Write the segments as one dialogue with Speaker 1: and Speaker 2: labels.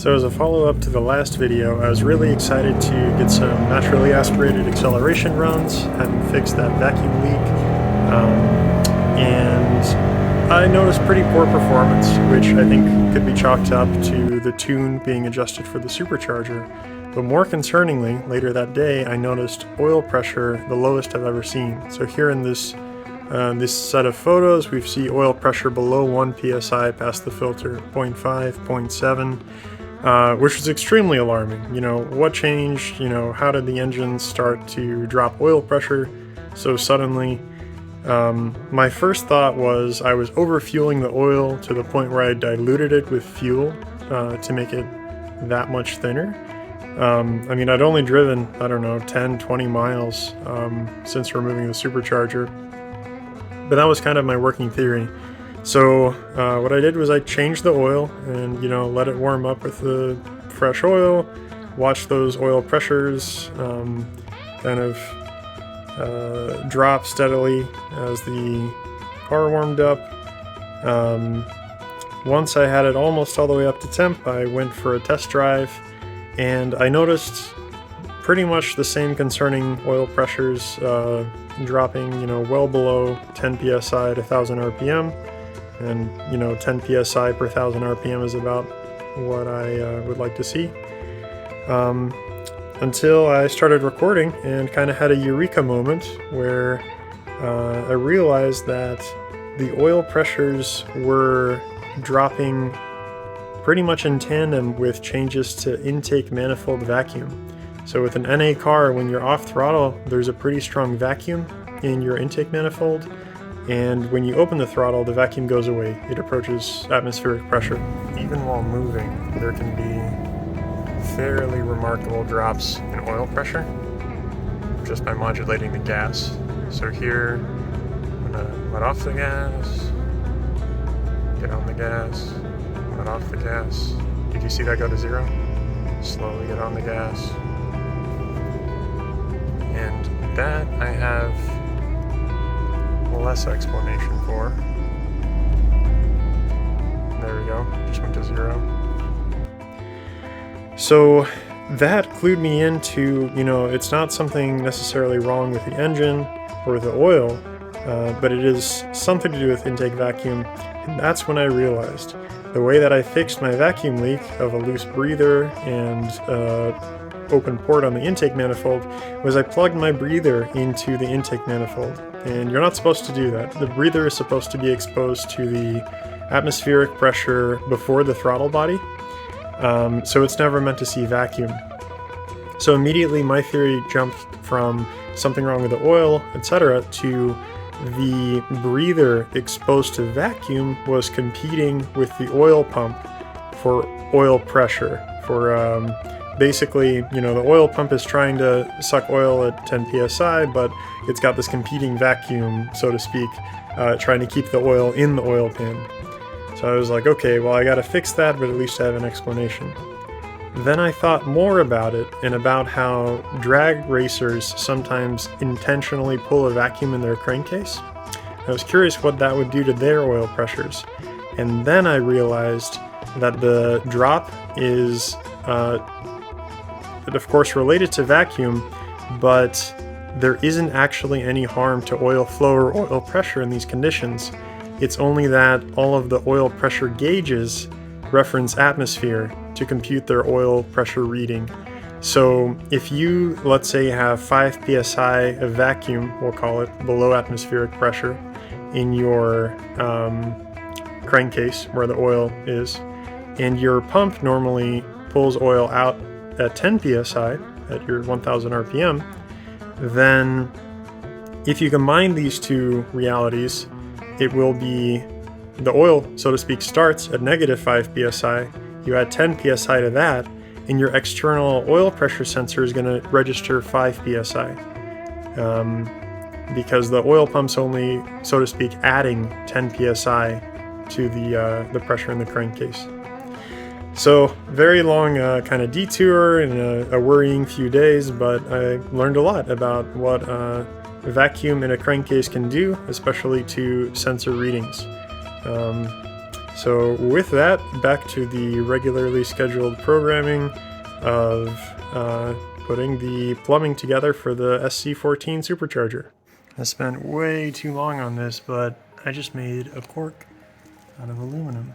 Speaker 1: So as a follow-up to the last video, I was really excited to get some naturally aspirated acceleration runs, having fixed that vacuum leak, and I noticed pretty poor performance, which I think could be chalked up to the tune being adjusted for the supercharger. But more concerningly, later that day, I noticed oil pressure the lowest I've ever seen. So here in this set of photos, we see oil pressure below 1 psi past the filter, 0.5, 0.7, which was extremely alarming. You know, what changed? You know, how did the engine start to drop oil pressure so suddenly? My first thought was I was overfueling the oil to the point where I diluted it with fuel to make it that much thinner. I mean, I'd only driven, I don't know, 10, 20 miles since removing the supercharger, but that was kind of my working theory. So what I did was I changed the oil and, you know, let it warm up with the fresh oil, watch those oil pressures kind of drop steadily as the car warmed up. Once I had it almost all the way up to temp, I went for a test drive, and I noticed pretty much the same concerning oil pressures dropping, you know, well below 10 psi at 1000 rpm, and, you know, 10 psi per 1000 rpm is about what I would like to see. Until I started recording and kind of had a eureka moment where I realized that the oil pressures were dropping pretty much in tandem with changes to intake manifold vacuum. So with an NA car, when you're off throttle, there's a pretty strong vacuum in your intake manifold, and when you open the throttle, the vacuum goes away. It approaches atmospheric pressure. Even while moving, there can be fairly remarkable drops in oil pressure just by modulating the gas. So here, I'm gonna let off the gas, get on the gas, let off the gas. Did you see that go to 0? Slowly get on the gas. And that I have less explanation for. There we go, just went to 0. So that clued me into, you know, it's not something necessarily wrong with the engine or the oil, but it is something to do with intake vacuum. And that's when I realized the way that I fixed my vacuum leak of a loose breather and open port on the intake manifold was I plugged my breather into the intake manifold. And you're not supposed to do that. The breather is supposed to be exposed to the atmospheric pressure before the throttle body. So it's never meant to see vacuum. So immediately my theory jumped from something wrong with the oil, etc., to the breather exposed to vacuum was competing with the oil pump for oil pressure. For basically, you know, the oil pump is trying to suck oil at 10 psi, but it's got this competing vacuum, so to speak, trying to keep the oil in the oil pan. So I was like, okay, well, I gotta fix that, but at least I have an explanation. Then I thought more about it and about how drag racers sometimes intentionally pull a vacuum in their crankcase. I was curious what that would do to their oil pressures. And then I realized that the drop is, of course, related to vacuum, but there isn't actually any harm to oil flow or oil pressure in these conditions. It's only that all of the oil pressure gauges reference atmosphere to compute their oil pressure reading. So if you, let's say, have 5 psi of vacuum, we'll call it, below atmospheric pressure in your crankcase where the oil is, and your pump normally pulls oil out at 10 psi at your 1000 rpm, then if you combine these two realities, it will be the oil, so to speak, starts at negative 5 psi, you add 10 psi to that, and your external oil pressure sensor is going to register 5 psi. Because the oil pump's only, so to speak, adding 10 psi to the pressure in the crankcase. So, very long kind of detour and a worrying few days, but I learned a lot about what vacuum in a crankcase can do, especially to sensor readings. So with that, back to the regularly scheduled programming of putting the plumbing together for the SC14 Supercharger. I spent way too long on this, but I just made a cork out of aluminum.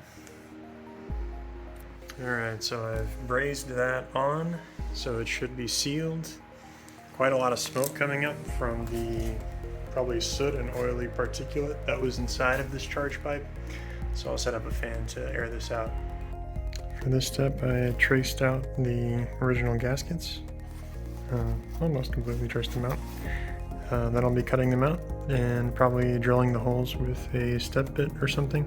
Speaker 1: Alright, so I've brazed that on, so it should be sealed. Quite a lot of smoke coming up from the probably soot and oily particulate that was inside of this charge pipe. So I'll set up a fan to air this out. For this step, I traced out the original gaskets. Almost completely traced them out. Then I'll be cutting them out and probably drilling the holes with a step bit or something.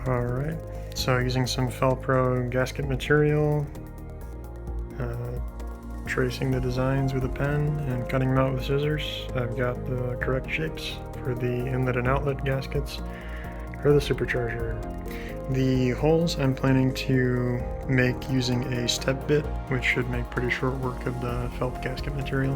Speaker 1: Alright, so using some Felpro gasket material, tracing the designs with a pen and cutting them out with scissors. I've got the correct shapes for the inlet and outlet gaskets for the Supercharger. The holes I'm planning to make using a step bit, which should make pretty short work of the felt gasket material.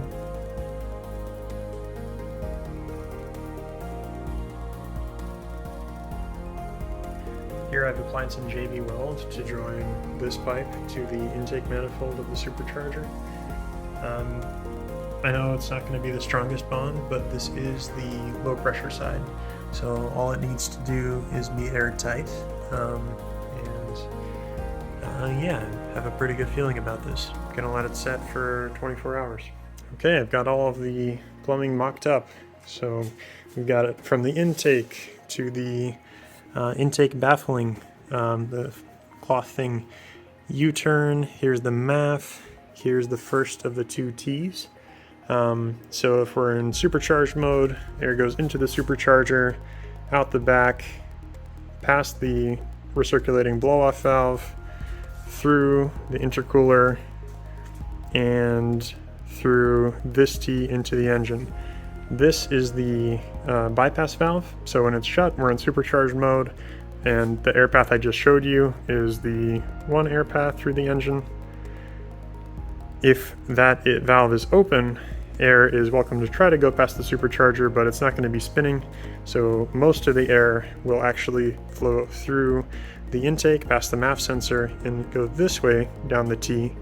Speaker 1: Here I've applied some JB Weld to join this pipe to the intake manifold of the Supercharger. I know it's not going to be the strongest bond, but this is the low pressure side, so all it needs to do is be airtight, yeah, have a pretty good feeling about this. Gonna let it set for 24 hours. Okay, I've got all of the plumbing mocked up, so we've got it from the intake to the intake baffling, the cloth thing, U-turn, here's the MAF, here's the first of the two T's. So if we're in supercharged mode, air goes into the supercharger, out the back, past the recirculating blow-off valve, through the intercooler, and through this T into the engine. This is the bypass valve, so when it's shut, we're in supercharged mode, and the air path I just showed you is the one air path through the engine. If that valve is open, air is welcome to try to go past the supercharger, but it's not going to be spinning, so most of the air will actually flow through the intake past the MAF sensor and go this way down the T,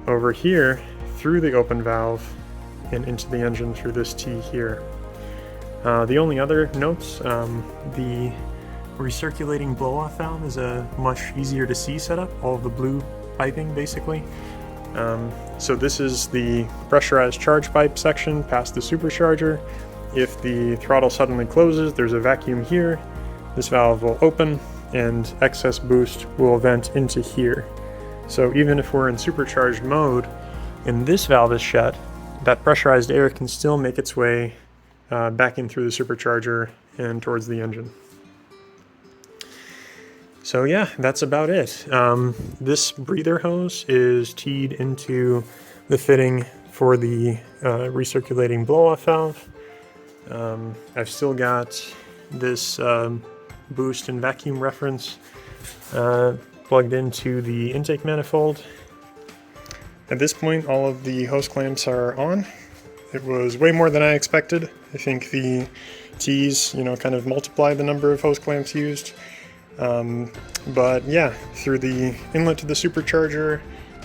Speaker 1: over here through the open valve and into the engine through this T here. The only other notes, the recirculating blow-off valve is a much easier to see setup, all of the blue piping basically. So this is the pressurized charge pipe section past the supercharger. If the throttle suddenly closes, there's a vacuum here. This valve will open and excess boost will vent into here. So even if we're in supercharged mode and this valve is shut, that pressurized air can still make its way back in through the supercharger and towards the engine. So yeah, that's about it. This breather hose is teed into the fitting for the recirculating blow-off valve. I've still got this boost and vacuum reference plugged into the intake manifold. At this point, all of the hose clamps are on. It was way more than I expected. I think the T's, kind of multiply the number of hose clamps used. But yeah, through the inlet to the supercharger,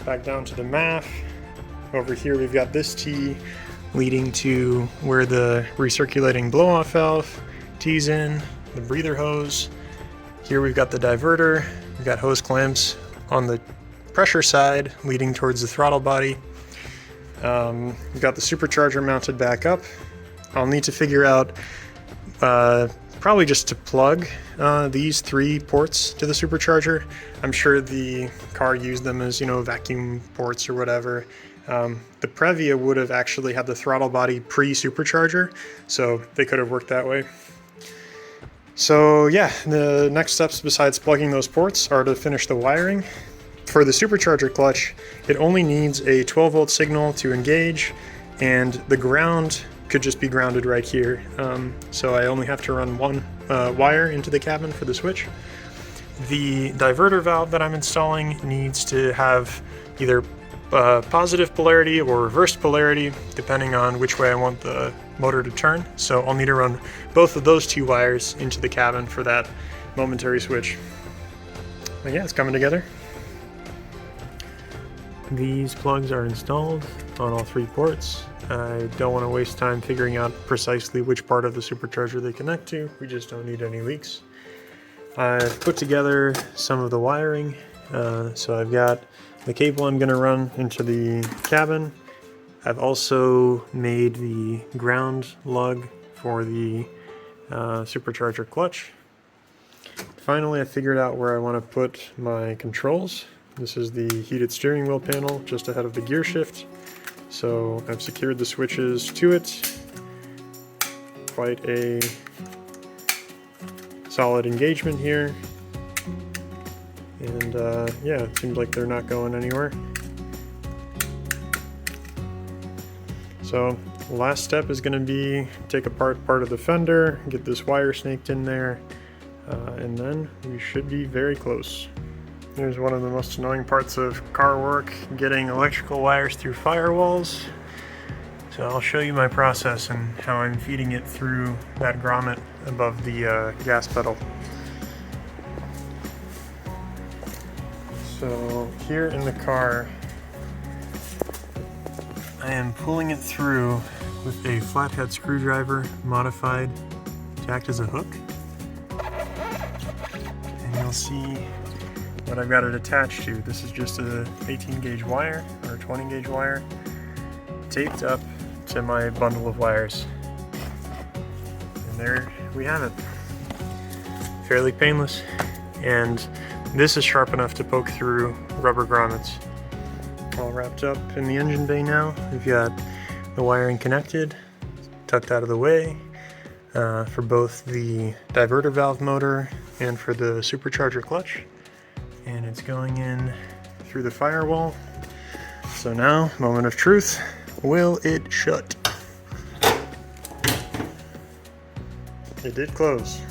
Speaker 1: back down to the MAF. Over here we've got this T leading to where the recirculating blow-off valve tees in, the breather hose. Here we've got the diverter. We've got hose clamps on the pressure side leading towards the throttle body. We've got the supercharger mounted back up. I'll need to figure out probably just to plug these 3 ports to the supercharger. I'm sure the car used them as, vacuum ports or whatever. The Previa would have actually had the throttle body pre-supercharger, so they could have worked that way. So yeah, the next steps besides plugging those ports are to finish the wiring. For the supercharger clutch, it only needs a 12-volt signal to engage, and the ground could just be grounded right here. So I only have to run one wire into the cabin for the switch. The diverter valve that I'm installing needs to have either positive polarity or reversed polarity, depending on which way I want the motor to turn. So I'll need to run both of those two wires into the cabin for that momentary switch. But yeah, it's coming together. These plugs are installed on all 3 ports. I don't want to waste time figuring out precisely which part of the supercharger they connect to. We just don't need any leaks. I've put together some of the wiring. So I've got the cable I'm going to run into the cabin. I've also made the ground lug for the supercharger clutch. Finally, I figured out where I want to put my controls. This is the heated steering wheel panel just ahead of the gear shift. So I've secured the switches to it. Quite a solid engagement here. And yeah, it seems like they're not going anywhere. So the last step is going to be take apart part of the fender, get this wire snaked in there, and then we should be very close. Here's one of the most annoying parts of car work, getting electrical wires through firewalls. So I'll show you my process and how I'm feeding it through that grommet above the gas pedal. So here in the car, I am pulling it through with a flathead screwdriver modified to act as a hook. And you'll see what I've got it attached to. This is just a 18 gauge wire or 20 gauge wire taped up to my bundle of wires. And there we have it. Fairly painless. And this is sharp enough to poke through rubber grommets. All wrapped up in the engine bay now. We've got the wiring connected, tucked out of the way for both the diverter valve motor and for the supercharger clutch. And it's going in through the firewall. So now, moment of truth, will it shut? It did close.